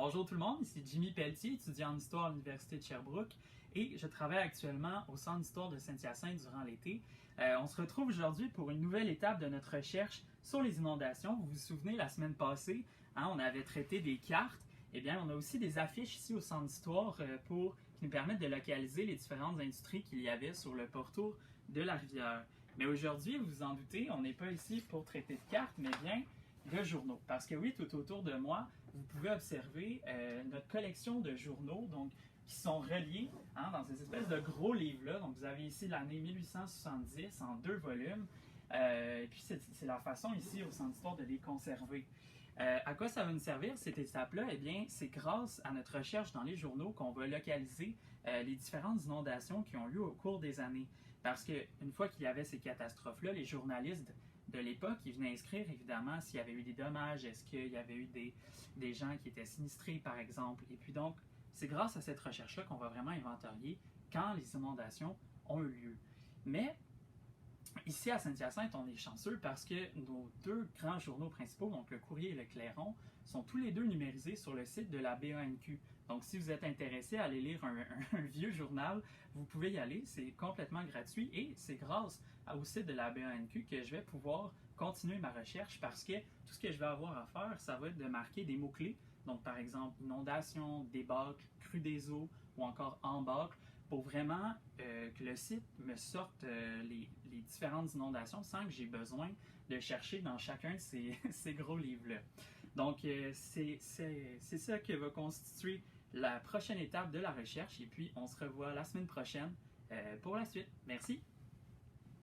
Bonjour tout le monde, ici Jimmy Pelletier, étudiant en histoire à l'Université de Sherbrooke et je travaille actuellement au Centre d'histoire de Saint-Hyacinthe durant l'été. On se retrouve aujourd'hui pour une nouvelle étape de notre recherche sur les inondations. Vous vous souvenez, la semaine passée, on avait traité des cartes. Eh bien, on a aussi des affiches ici au Centre d'histoire qui nous permettent de localiser les différentes industries qu'il y avait sur le pourtour de la rivière. Mais aujourd'hui, vous vous en doutez, on n'est pas ici pour traiter de cartes, mais bien de journaux. Parce que oui, tout autour de moi, vous pouvez observer notre collection de journaux donc, qui sont reliés dans ces espèces de gros livres-là. Donc, vous avez ici l'année 1870 en 2 volumes. Et puis, c'est la façon ici au Centre d'histoire de les conserver. À quoi ça va nous servir, cette étape-là? Eh bien, c'est grâce à notre recherche dans les journaux qu'on va localiser les différentes inondations qui ont lieu au cours des années. Parce qu'une fois qu'il y avait ces catastrophes-là, les journalistes de l'époque, ils venaient inscrire évidemment s'il y avait eu des dommages, est-ce qu'il y avait eu des gens qui étaient sinistrés par exemple. Et puis donc, c'est grâce à cette recherche-là qu'on va vraiment inventorier quand les inondations ont eu lieu. Mais ici à Saint-Hyacinthe, on est chanceux parce que nos deux grands journaux principaux, donc le Courrier et le Clairon, sont tous les deux numérisés sur le site de la BANQ. Donc si vous êtes intéressé à aller lire un vieux journal, vous pouvez y aller, c'est complètement gratuit et c'est grâce au site de la BANQ que je vais pouvoir continuer ma recherche parce que tout ce que je vais avoir à faire, ça va être de marquer des mots-clés. Donc par exemple, inondation, débâcle, crue des eaux ou encore embâcle pour vraiment que le site me sorte les différentes inondations sans que j'ai besoin de chercher dans chacun de ces gros livres-là. Donc, c'est ça qui va constituer la prochaine étape de la recherche et puis on se revoit la semaine prochaine pour la suite. Merci!